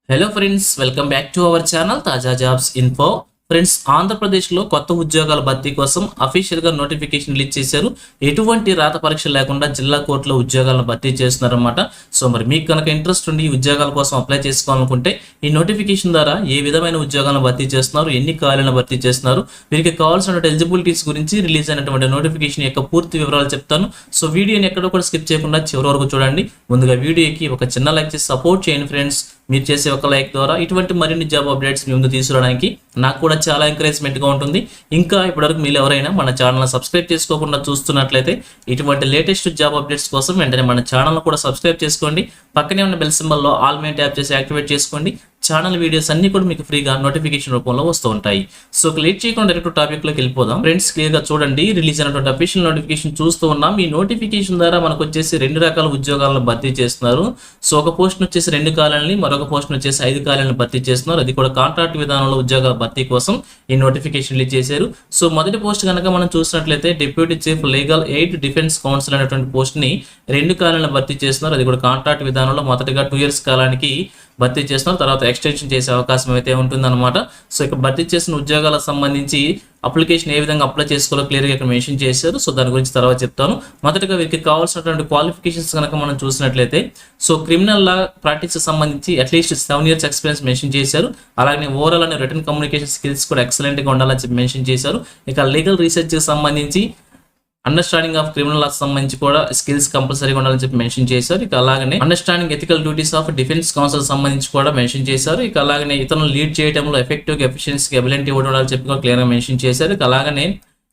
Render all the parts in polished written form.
Hello friends, welcome back to our channel తాజా jobs info. Friends, ఆంధ్రప్రదేశ్లో కొత్త ఉద్యోగాల భర్తీ కోసం అఫీషియల్గా నోటిఫికేషన్ రిలీజ్ చేశారు. ఎటువంటి రాత పరీక్ష లేకుండా జిల్లా కోర్టులో ఉద్యోగాలను భర్తీ చేస్తున్నారన్నమాట. సో మరి మీకు కనుక ఇంట్రెస్ట్ ఉండి ఈ ఉద్యోగాల కోసం అప్లై చేసుకోవాలనుకుంటే ఈ నోటిఫికేషన్ ద్వారా ఏ విధమైన ఉద్యోగాలను భర్తీ చేస్తున్నారు, ఎన్ని ఖాళీలను భర్తీ చేస్తున్నారు, వీరికి కావాల్సిన ఎలిజిబిలిటీస్ గురించి రిలీజ్ అయినటువంటి నోటిఫికేషన్ యొక్క పూర్తి వివరాలు చెప్తాను. సో వీడియోని ఎక్కడో కూడా స్కిప్ చేయకుండా చివరి వరకు చూడండి. ముందుగా వీడియోకి ఒక చిన్న లైక్ చేసి సపోర్ట్ చేయండి ఫ్రెండ్స్. మీరు చేసే ఒక లైక్ ద్వారా ఇటువంటి మరిన్ని జాబ్ అప్డేట్స్ మీ ముందు తీసుకురావడానికి నాకు కూడా చాలా ఎంకరేజ్మెంట్గా ఉంటుంది. ఇంకా ఇప్పటివరకు మీరు ఎవరైనా మన ఛానల్ని సబ్స్క్రైబ్ చేసుకోకుండా చూస్తున్నట్లయితే ఇటువంటి లేటెస్ట్ జాబ్ అప్డేట్స్ కోసం వెంటనే మన ఛానల్ని కూడా సబ్స్క్రైబ్ చేసుకోండి. పక్కనే ఉన్న బెల్ సింబల్లో ఆల్ మెయిన్ ట్యాప్ చేసి యాక్టివేట్ చేసుకోండి. ఛానల్ వీడియోస్ అన్ని కూడా మీకు ఫ్రీగా నోటిఫికేషన్ రూపంలో వస్తూ ఉంటాయి. సో లేట్ చేయకుండా డైరెక్ట్ టాపిక్లోకి వెళ్ళిపోదాం. ఫ్రెండ్స్, క్లియర్గా చూడండి, రిలీజ్ అయినటువంటి అఫీషియల్ నోటిఫికేషన్ చూస్తూ ఉన్నాం. ఈ నోటిఫికేషన్ ద్వారా మనకు వచ్చేసి 2 రకాల ఉద్యోగాలను భర్తీ చేస్తున్నారు. సో ఒక పోస్ట్ వచ్చేసి 2 ఖాళీలని, మరొక పోస్ట్ వచ్చేసి 5 ఖాళీలను భర్తీ చేస్తున్నారు. అది కూడా కాంట్రాక్ట్ విధానంలో ఉద్యోగాల భర్తీ కోసం ఈ నోటిఫికేషన్ రిలీజ్ చేశారు. సో మొదటి పోస్ట్ కనుక మనం చూసినట్లయితే deputy chief legal aid defence council అనేటువంటి పోస్ట్ ని 2 ఖాళీలను భర్తీ చేస్తున్నారు. అది కూడా కాంట్రాక్ట్ విధానంలో మొదటగా 2 years కాలానికి భర్తీ చేస్తున్నారు. తర్వాత ఎక్స్టెన్షన్ చేసే అవకాశం అయితే ఉంటుందన్నమాట. సో ఇక్కడ భర్తీ చేసిన ఉద్యోగాలకు సంబంధించి అప్లికేషన్ ఏ విధంగా అప్లై చేసుకోవాలో క్లియర్గా ఇక్కడ మెన్షన్ చేశారు. సో దాని గురించి తర్వాత చెప్తాను. మొదటగా వీరికి కావాల్సినటువంటి క్వాలిఫికేషన్స్ కనుక మనం చూసినట్లయితే సో క్రిమినల్ లా ప్రాక్టీస్ సంబంధించి అట్లీస్ట్ 7 years ఎక్స్పీరియన్స్ మెన్షన్ చేశారు. అలాగే ఓవరాల్ అనే రిటర్న్ కమ్యూనికేషన్ స్కిల్స్ కూడా ఎక్సలెంట్గా ఉండాలని చెప్పి మెన్షన్ చేశారు. ఇక లీగల్ రీసెర్చ్కి సంబంధించి అండర్స్టాండింగ్ ఆఫ్ క్రిమినల్ లాస్ సంబంధించి కూడా స్కిల్స్ కంపల్సరీగా ఉండాలని చెప్పి మెన్షన్ చేశారు. ఇక అలాగనే understanding ethical duties of defence council సంబంధించి కూడా మెన్షన్ చేశారు. ఇక అలాగనే ఇతరులను లీడ్ చేయడంలో ఎఫెక్టివ్ ఎఫిషియన్సీ అబిలిటీ ఉండాలని చెప్పి కూడా క్లియర్గా మెన్షన్ చేశారు. ఇక అలాగనే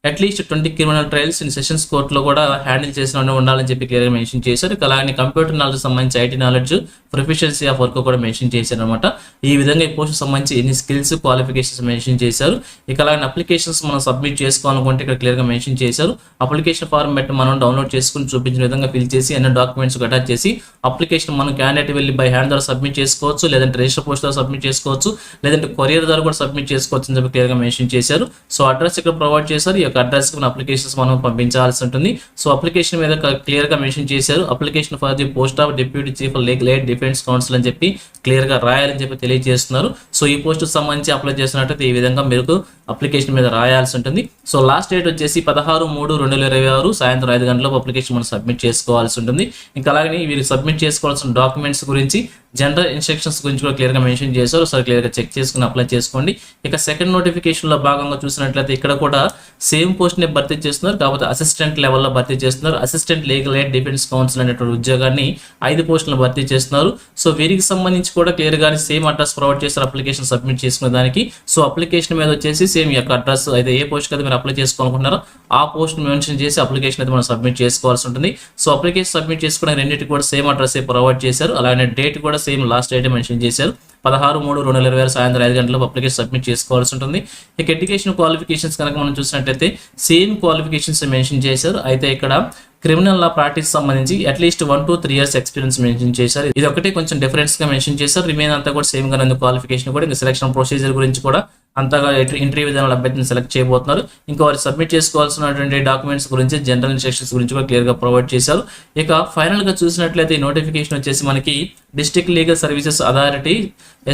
at least 20 criminal trials in sessions కోర్టులో కూడా హ్యాండిల్ చేసిన ఉండాలని చెప్పి క్లియర్గా మెన్షన్ చేశారు. ఇక అలాగే కంప్యూటర్ నాలెడ్జ్ సంబంధించి IT knowledge, proficiency of work కూడా మెన్షన్ చేశారు అనమాట. ఈ విధంగా ఈ పోస్ట్ సంబంధించి ఎన్ని స్కిల్స్ క్వాలిఫికేషన్స్ మెన్షన్ చేశారు. ఇక అలాగే అప్లికేషన్స్ మనం సబ్మిట్ చేసుకోవాలనుకుంటే ఇక్కడ క్లియర్గా మెన్షన్ చేశారు. అప్లికేషన్ ఫార్మాట్ మనం డౌన్లోడ్ చేసుకుని చూపించిన విధంగా ఫిల్ చేసి అన్ని డాక్యుమెంట్స్ అటాచ్ చేసి అప్లికేషన్ మనం క్యాండిడేట్ వెళ్ళి బై హ్యాండ్ ద్వారా సబ్మిట్ చేసుకోవచ్చు, లేదంటే రిజిస్టర్ పోస్ట్ ద్వారా సబ్మిట్ చేసుకోవచ్చు, లేదంటే కొరియర్ ద్వారా కూడా సబ్మిట్ చేసుకోవచ్చు అని చెప్పి క్లియర్గా మెన్షన్ చేశారు. సో అడ్రస్ ఇక్కడ ప్రొవైడ్ చేశారు. ఈ యొక్క అడ్రస్ మన అప్లికేషన్స్ మనం పంపించాల్సి ఉంటుంది. సో అప్లికేషన్ మీద క్లియర్గా మెన్షన్ చేశారు. Application for the post of deputy chief legal aid defence council అని చెప్పి క్లియర్గా రాయాలని చెప్పి తెలియజేస్తున్నారు. సో ఈ పోస్టుకు సంబంధించి అప్లై చేసినట్టయితే ఈ విధంగా మీకు అప్లికేషన్ మీద రాయాల్సి ఉంటుంది. సో లాస్ట్ డేట్ వచ్చేసి 16/3/2026 సాయంత్రం 5 గంటలకు అప్లికేషన్ మనం సబ్మిట్ చేసుకోవాల్సి ఉంటుంది. ఇంకా అలాగే వీరు సబ్మిట్ చేసుకోవాల్సిన డాక్యుమెంట్స్ గురించి, జనరల్ ఇన్స్ట్రక్షన్స్ గురించి కూడా క్లియర్గా మెన్షన్ చేశారు. సో క్లియర్గా చెక్ చేసుకుని అప్లై చేసుకోండి. ఇక సెకండ్ నోటిఫికేషన్లో భాగంగా చూసినట్లయితే ఇక్కడ కూడా సేమ్ పోస్ట్ని భర్తీ చేస్తున్నారు, కాకపోతే అసిస్టెంట్ లెవెల్లో భర్తీ చేస్తున్నారు. Assistant legal aid defence council అనేటువంటి ఉద్యోగాన్ని 5 పోస్టులను భర్తీ చేస్తున్నారు. సో వీరికి సంబంధించి కూడా క్లియర్గా సేమ్ అడ్రస్ ప్రొవైడ్ చేస్తారు అప్లికేషన్ సబ్మిట్ చేసుకునే దానికి. సో అప్లికేషన్ మీద వచ్చేసి సేమ్ యొక్క అడ్రస్ అయితే ఏ పోస్ట్ అయితే మీరు అప్లై చేసుకోవాలనుకుంటున్నారో ఆ పోస్ట్ మెన్షన్ చేసి అప్లికేషన్ అయితే మనం సబ్మిట్ చేసుకోవాల్సి ఉంటుంది. సో అప్లికేషన్ సబ్మిట్ చేసుకునే రెండింటికి కూడా సేమ్ అడ్రస్ ప్రొవైడ్ చేశారు. అలాగే డేట్ కూడా సేమ్ లాస్ట్ డేట్ మెన్షన్ చేశారు. 16/3/2026 సాయంత్రం 5 గంటలకు అప్లికేషన్ సబ్మిట్ చేసుకోవాల్సి ఉంటుంది. ఇక ఎడ్యుకేషన్ క్వాలిఫికేషన్స్ కనుక మనం చూసినట్లయితే సేమ్ క్వాలిఫికేషన్స్ మెన్షన్ చేశారు. అయితే ఇక్కడ క్రిమినల్ లా ప్రాక్టీస్ సంబంధించి at least 1 to 3 years experience mention చేశారు. ఇది ఒకటి కొంచెం డిఫరెన్స్ గా మెన్షన్ చేశారు. రిమైన్ అంతా కూడా సేమ్ గా క్వాలిఫికేషన్ కూడా ఇంకా సెలక్షన్ ప్రొసీజర్ గురించి కూడా అంతగా ఇంటర్వ్యూ విధానంలో అభ్యర్థిని సెలెక్ట్ చేయబోతున్నారు. ఇంకా వారు సబ్మిట్ చేసుకోవాల్సినటువంటి డాక్యుమెంట్స్ గురించి, జనరల్ ఇన్స్ట్రక్షన్స్ గురించి కూడా క్లియర్ గా ప్రొవైడ్ చేశారు. ఇక ఫైనల్ గా చూసినట్లయితే ఈ నోటిఫికేషన్ వచ్చేసి మనకి district legal services authority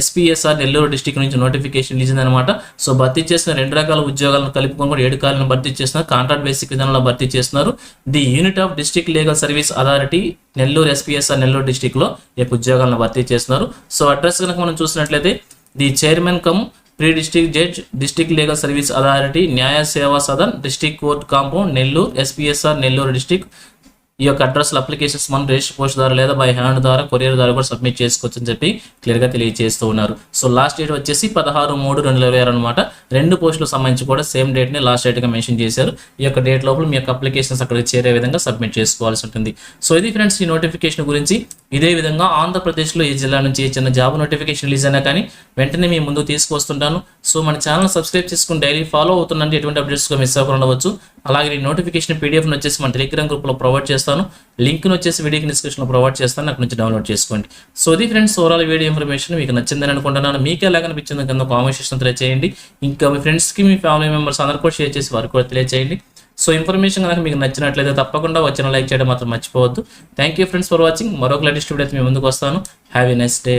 SPSR Nellore district నుంచి నోటిఫికేషన్ రిలీజ్ అనమాట. సో భర్తీ చేసిన 2 రకాల ఉద్యోగాలను కలుపుకొని కూడా 7 ఖాళీలను భర్తీ చేస్తున్నారు. కాంట్రాక్ట్ బేసిక్ విధానంలో భర్తీ చేస్తున్నారు. The unit of district legal service authority Nellore SPSR Nellore district లో ఈ ఉద్యోగాలను భర్తీ చేస్తున్నారు. సో అడ్రస్ కనుక మనం చూసినట్లయితే the chairman cum pre district judge district legal service authority న్యాయ సేవా Sadan district court compound Nellore SPSR Nellore district. ఈ యొక్క అడ్రస్లో అప్లికేషన్స్ మనం రిజిస్టర్ పోస్ట్ ద్వారా లేదా బై హ్యాండ్ ద్వారా కొరియర్ ద్వారా కూడా సబ్మిట్ చేసుకోవచ్చు అని చెప్పి క్లియర్గా తెలియజేస్తూ ఉన్నారు. సో లాస్ట్ డేట్ వచ్చేసి 16/3/2026 అనమాట. 2 పోస్టులకు సంబంధించి కూడా సేమ్ డేట్ని లాస్ట్ డేట్గా మెన్షన్ చేశారు. ఈ యొక్క డేట్ లోపల మీ యొక్క అప్లికేషన్స్ అక్కడికి చేరే విధంగా సబ్మిట్ చేసుకోవాల్సి ఉంటుంది. సో ఇది ఫ్రెండ్స్ ఈ నోటిఫికేషన్ గురించి. ఇదే విధంగా ఆంధ్రప్రదేశ్లో ఈ జిల్లా నుంచి ఏ చిన్న జాబ్ నోటిఫికేషన్ రిలీజ్ అయినా కానీ వెంటనే మీ ముందు తీసుకొస్తుంటాను. సో మన ఛానల్ సబ్స్క్రైబ్ చేసుకుని డైలీ ఫాలో అవుతుందంటే ఎటువంటి అప్డేట్స్ మిస్ అవ్వకుండా ఉండవచ్చు. అలాగే ఈ నోటిఫికేషన్ PDF వచ్చేసి మన టెలిగ్రామ్ గ్రూప్లో ప్రొవైడ్ చేస్తాను. లింక్ వచ్చేసి వీడియోకి డిస్క్రిప్షన్లో ప్రొవైడ్ చేస్తాను, అక్కడ నుంచి డౌన్లోడ్ చేసుకోండి. సో ఇది ఫ్రెండ్స్ ఓవరాల్ వీడియో ఇన్ఫర్మేషన్ మీకు నచ్చిందని అనుకుంటున్నాను. మీకు ఎలా కనిపించింది కింద కామెంట్ సెక్షన్ తెలియజేయండి. ఇంకా మీ ఫ్రెండ్స్కి, మీ ఫ్యామిలీ మెంబర్స్ అందరూ కూడా షేర్ చేసి వారికి కూడా తెలియజేయండి. సో ఇన్ఫర్మేషన్ కనుక మీకు నచ్చినట్లయితే తప్పకుండా వచ్చిన లైక్ చేయడం మాత్రం మర్చిపోవద్దు. Thank you friends for watching. మరొక లేటెస్ట్ వీడియో అయితే మీ ముందుకు వస్తాను. Have a nice day.